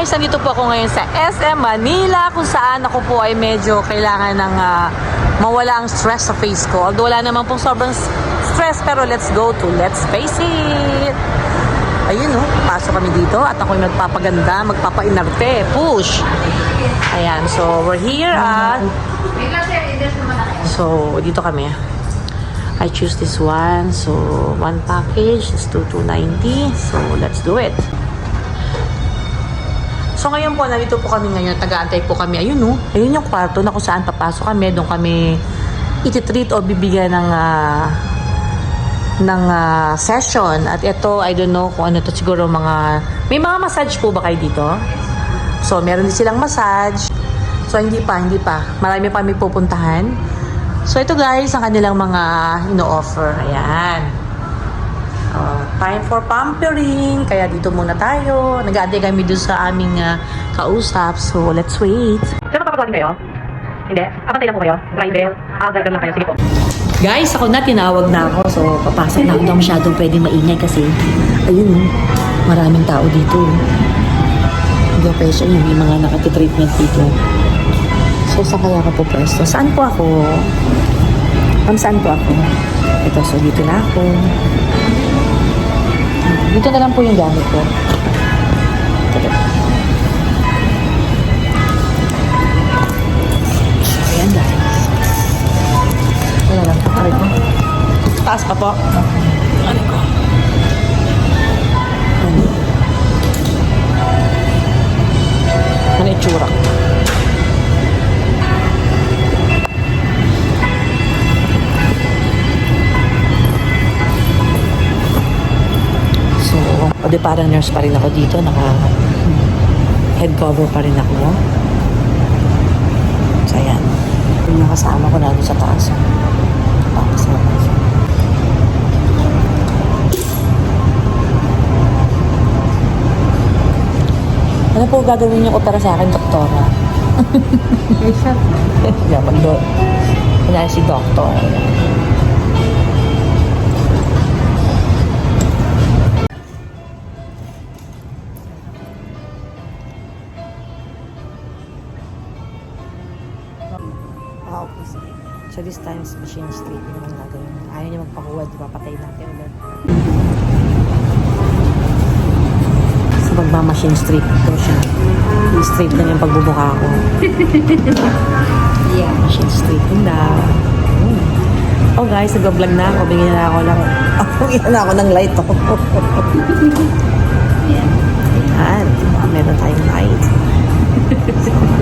guys, nandito po ako ngayon sa SM Manila kung saan ako po ay medyo kailangan ng mawala ang stress sa face ko. Although wala naman pong sobrang stress, pero let's face it. Ayun pasok kami dito at ako'y magpapaganda, magpapainarte, push. Ayan, so we're here at so dito kami. I choose this one. So one package is 2,290. So let's do it. So ngayon po, nandito po kami ngayon, taga-antay po kami. Ayun ayun yung kwarto na kung saan papasok kami. Doon kami ititreat o bibigyan ng session. At ito, I don't know kung ano to, siguro may mga massage po ba kayo dito? So meron din silang massage. So hindi pa. Marami pa kami pupuntahan. So ito guys, ang kanilang mga ino-offer. Ayan. Time for pampering. Kaya dito muna tayo. Nag-aantay kami doon sa aming kausap. So, let's wait. Sino papagawa kayo? Hindi? Apantay lang po kayo? Driver? Driver lang kayo. Sige po. Guys, ako na. Tinawag na ako. So, papasok na ako. Hindi masyadong pwedeng maingay kasi ayun maraming tao dito. Hindi ako pwede yung mga nakatitreatment dito. So, saan kaya ako po pwesto? Saan po ako? Saan po ako? Ito, so dito na ako. Dito na lang po yung gamit ko. Ayan guys. Wala lang. Aray ko. Taas pa po. Aray ko. Ano itsura? O di parang nurse pa rin ako dito, head cover pa rin ako. So ayan, yung nakasama ko na sa taas. Ano po gagawin niyo opera sa akin, doktora? Yeah, mag-doon. Wala si doktor. So this time is machine strip naman gagawin. Ayaw niya magpakuwad, papatay natin ulit. So magma-machine strip ito siya. I-strip na yung pagbubukha ko. Yeah. Machine stripping daw. Oh guys, nag-vlog na ako. Bigyan na ako ng light. Yan. Meron tayong light.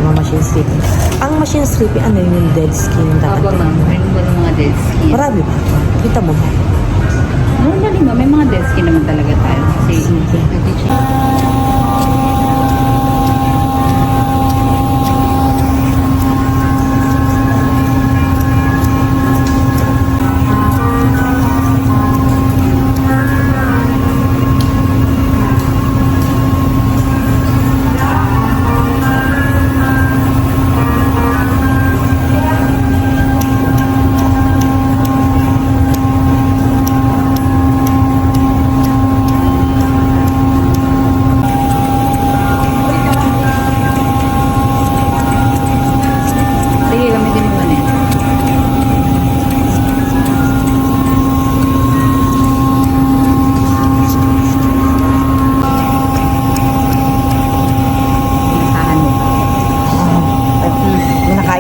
Machine stripping. Ang machine stripping, ano yung dead skin? Opo ma'am, meron ba ng mga dead skin? Marami ba? Kita mo ba? Normally ma'am, may mga dead skin naman talaga tayo. Kasi nag-check.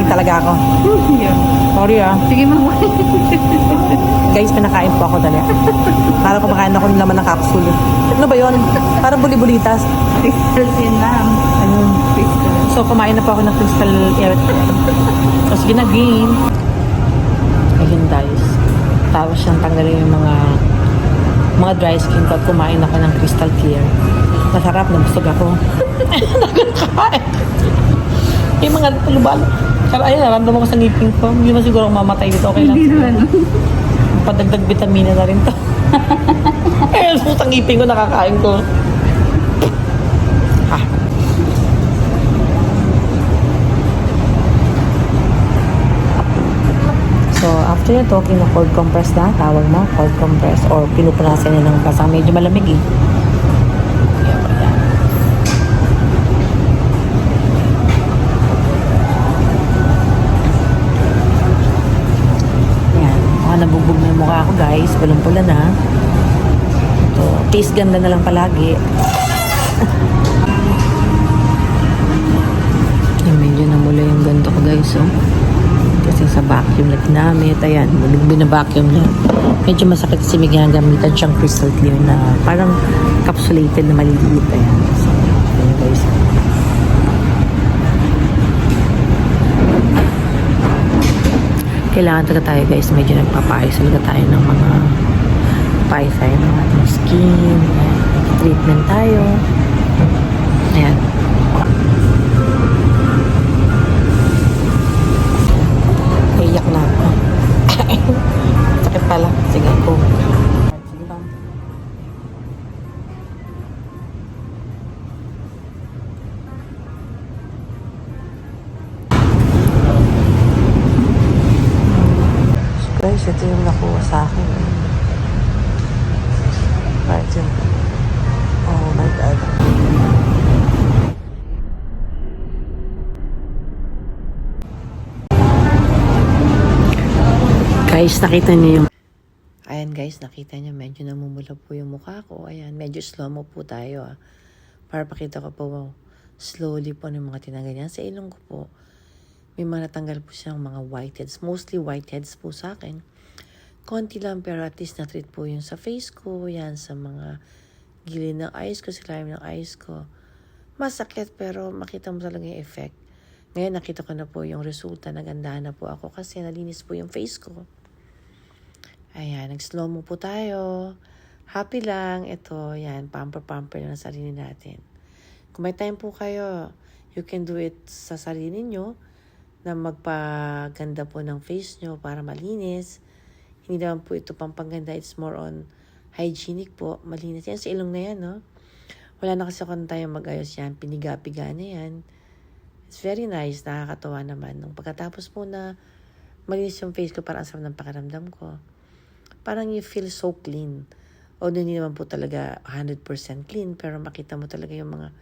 Talaga ako. Sorry Sige ma'am. Guys, pinakain po ako dali. Parang kumakain ako ng laman ng capsule. Ano ba yun? Parang buli-bulitas. Crystal yun ma'am. Ayun. So, kumain na po ako ng crystal air. So, sige na, game. Ayun guys. Tapos siyang tanggalin yung mga dry skin ko at kumain ako ng crystal clear. Masarap, nabusog ako. Nakakain. Yung mga tulubalo. Pero ayun, naramdaman ko sa ngipin ko. Hindi mo siguro mamatay dito. Okay lang. Hindi naman. Padagdag vitamina na rin to. Ayun, sa ngipin ko, nakakain ko. So, after ito, kina-cold compress na. Tawag mo, cold compress. Or pinupunasan niya ng basang medyo malamig eh. nabugbog na yung mukha ko, guys. Pulang-pula na. Ito, face ganda na lang palagi. Medyo namula yung ganto ko, guys, oh. Kasi sa vacuum na ginamit, ayan, binavacuum na. Medyo masakit kasi may gamitan siyang crystal clear na parang capsulated na maliliit, ayan. So, ayan, guys. Kailangan talaga tayo, guys, medyo nagpapayos talaga tayo ng mga papayos tayo ng ating skin, treatment tayo. Ayan. Iyak na ako. Sakit pala. Sige, go. Sige, ma'am. Guys, ito yung nakuha sa akin. Right yun. Oh my God. Guys, nakita niyo yung... Ayan guys, nakita niyo medyo namumula po yung mukha ko. Ayan, medyo slow mo po tayo para pakita ko po slowly po ng mga tinanggal yan. Sa ilong ko po, may mga natanggal po siyang mga whiteheads. Mostly whiteheads po sa akin. Konti lang pero at least na-treat po yung sa face ko. Yan, sa mga gilid ng eyes ko, sa ilalim ng eyes ko. Masakit pero makita mo talaga yung effect. Ngayon nakita ko na po yung resulta. Nagandahan na po ako kasi nalinis po yung face ko. Ayan, nag-slow mo po tayo. Happy lang. Ito, yan, pamper lang sa sarili natin. Kung may time po kayo, you can do it sa sarili nyo na magpaganda po ng face nyo para malinis. Hindi naman po ito pampaganda. It's more on hygienic po. Malinis. Yan sa ilong na yan, no? Wala na kasi kung tayo mag-ayos yan. Piniga-piga na yan. It's very nice. Nakakatawa naman. Nung pagkatapos po na malinis yung face ko, parang asam ng pakiramdam ko. Parang you feel so clean. O hindi naman po talaga 100% clean, pero makita mo talaga yung mga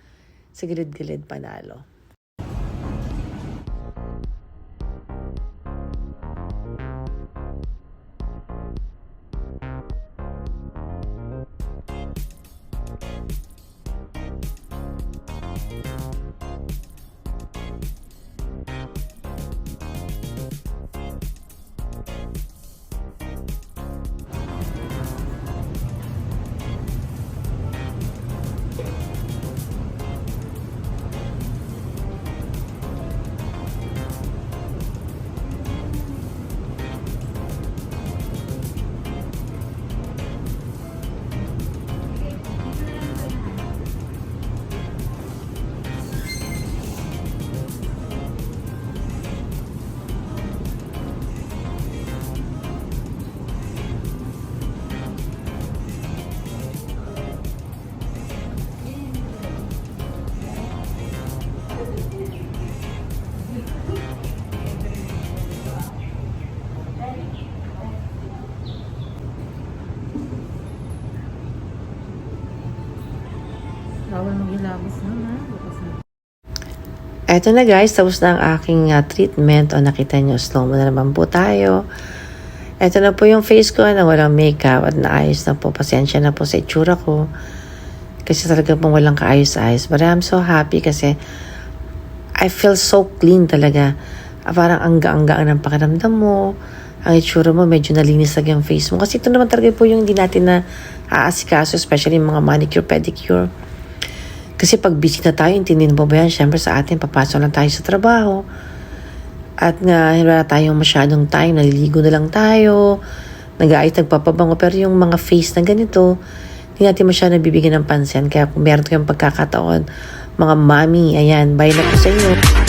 sa gilid-gilid panalo. Bawal maghilabos na, ha? Eto na guys, tapos na ang aking treatment. O nakita nyo, slow mo na naman po tayo. Eto na po yung face ko na walang makeup at naayos na po. Pasensya na po sa itsura ko. Kasi talaga pong walang kaayos-ayos. But I'm so happy kasi I feel so clean talaga. Parang angga-anggaan ng pakiramdam mo. Ang itsura mo, medyo nalinis lang yung face mo. Kasi ito naman talaga po yung hindi natin na aasikaso, especially mga manicure, pedicure. Kasi pag busy na tayo, intindihin mo ba yan? Siyempre sa atin, papasok lang tayo sa trabaho. At nga, wala tayong masyadong time, naliligo na lang tayo, nag-aayos, nagpapabango. Pero yung mga face na ganito, hindi natin masyadong bibigyan ng pansin. Kaya kung meron kayong pagkakataon, mga mami, ayan, bye na po sa inyo.